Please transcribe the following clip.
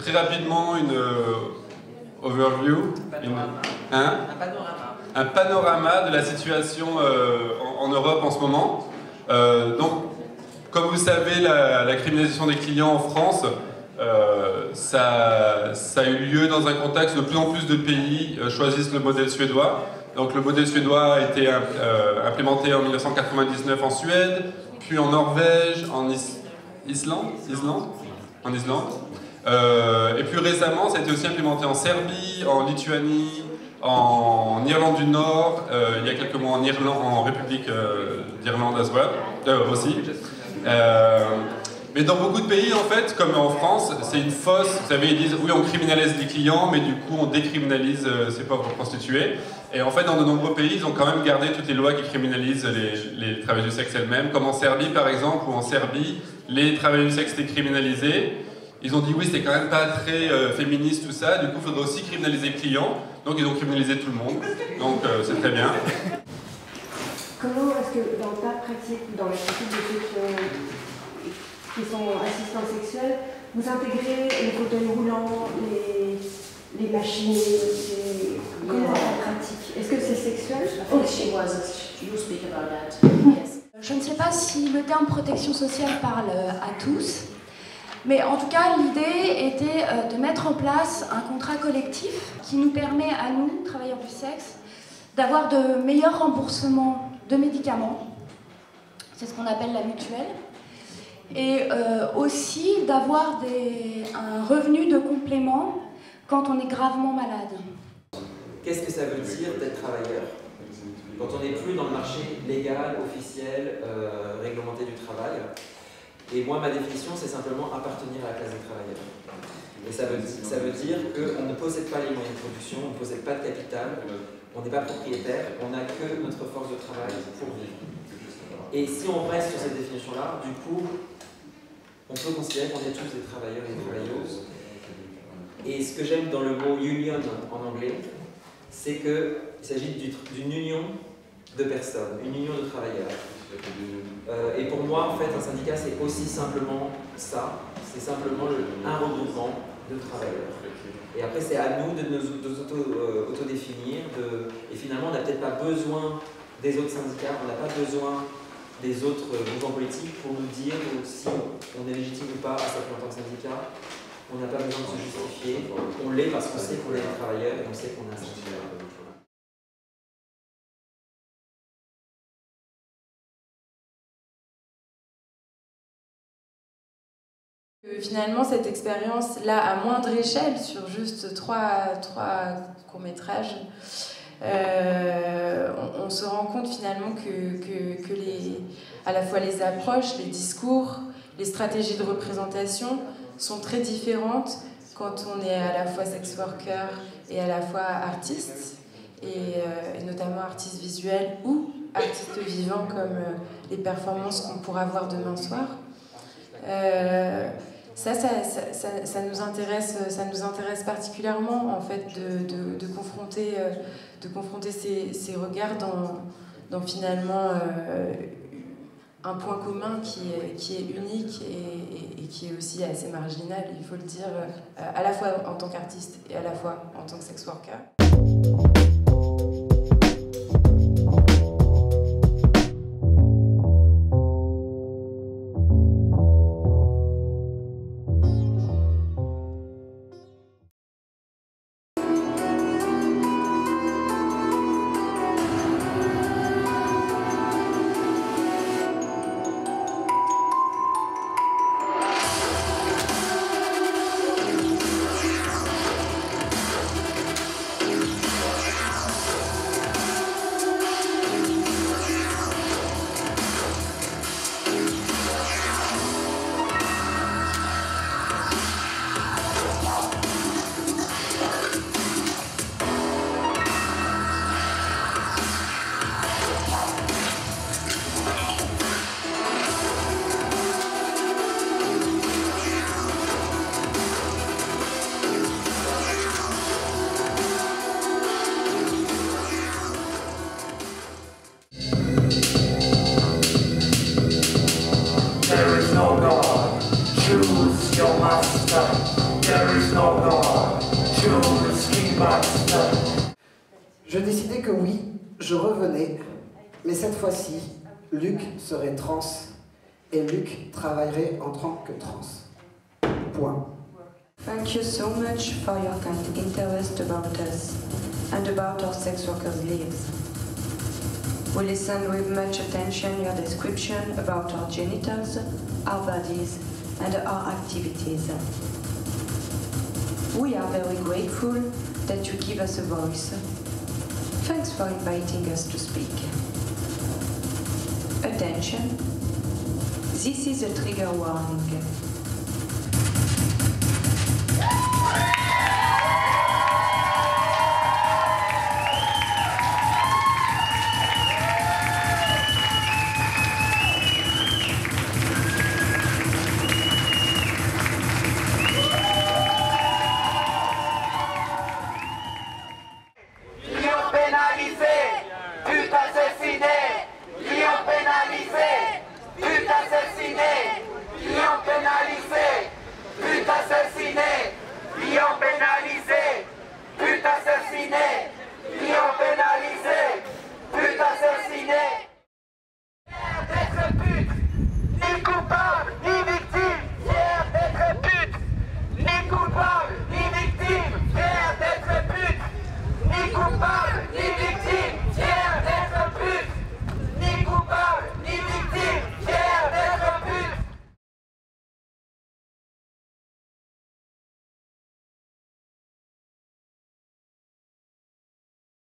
très rapidement une overview, un panorama de la situation en Europe en ce moment. Donc, comme vous savez, la criminalisation des clients en France, ça a eu lieu dans un contexte où de plus en plus de pays choisissent le modèle suédois. Donc le modèle suédois a été implémenté en 1999 en Suède, puis en Norvège, en Islande. Et plus récemment, ça a été aussi implémenté en Serbie, en Lituanie, en Irlande du Nord, il y a quelques mois en République d'Irlande aussi. Mais dans beaucoup de pays, en fait, comme en France, c'est une fausse. Vous savez, ils disent oui, on criminalise les clients, mais du coup, on décriminalise ces pauvres prostituées. Et en fait, dans de nombreux pays, ils ont quand même gardé toutes les lois qui criminalisent les travailleurs du sexe elles-mêmes, comme en Serbie, par exemple, où en Serbie, les travailleurs du sexe étaient criminalisés. Ils ont dit oui, c'était quand même pas très féministe tout ça, du coup, il faudrait aussi criminaliser les clients. Donc, ils ont criminalisé tout le monde. Donc, c'est très bien. Comment est-ce que dans ta pratique, dans la pratique de ceux qui sont assistants sexuels, vous intégrez les fauteuils roulants, les machines, comment en pratique? Est-ce que c'est sexuel? Je ne sais pas si le terme protection sociale parle à tous, mais en tout cas l'idée était de mettre en place un contrat collectif qui nous permet à nous, travailleurs du sexe, d'avoir de meilleurs remboursements de médicaments, c'est ce qu'on appelle la mutuelle, et aussi d'avoir un revenu de complément quand on est gravement malade. Qu'est-ce que ça veut dire d'être travailleur? Quand on n'est plus dans le marché légal, officiel, réglementé du travail. Et moi, ma définition, c'est simplement appartenir à la classe des travailleurs. Et ça veut dire qu'on ne possède pas les moyens de production, on ne possède pas de capital, on n'est pas propriétaire, on n'a que notre force de travail pour vivre. Et si on reste sur cette définition-là, du coup, on peut considérer qu'on est tous des travailleurs et des travailleuses. Et ce que j'aime dans le mot union en anglais, c'est qu'il s'agit d'une union de personnes, une union de travailleurs. Et pour moi, en fait, un syndicat, c'est aussi simplement ça, c'est simplement un regroupement de travailleurs. Et après, c'est à nous de nous autodéfinir, et finalement, on n'a peut-être pas besoin des autres syndicats, on n'a pas besoin des autres mouvements politiques pour nous dire si on est légitime ou pas à s'appeler en tant que syndicat. On n'a pas besoin de se justifier, on l'est parce qu'on sait qu'on est des travailleurs et on sait qu'on a un syndicat. Finalement, cette expérience-là, à moindre échelle, sur juste trois courts-métrages, on se rend compte finalement que à la fois les approches, les discours, les stratégies de représentation sont très différentes quand on est à la fois sex worker et à la fois artiste, et notamment artiste visuel ou artiste vivant comme les performances qu'on pourra voir demain soir. Ça nous intéresse particulièrement en fait de confronter ces regards dans finalement un point commun qui est unique et qui est aussi assez marginal, il faut le dire, à la fois en tant qu'artiste et à la fois en tant que sex worker. There is no God, choose your master. Je décidai que oui, je revenais, mais cette fois-ci, Luc serait trans et Luc travaillerait en tant que trans. Point. Thank you so much for your kind interest about us and about our sex workers' lives. We listened with much attention your description about our genitals, our bodies, and our activities. We are very grateful that you give us a voice. Thanks for inviting us to speak. Attention, this is a trigger warning.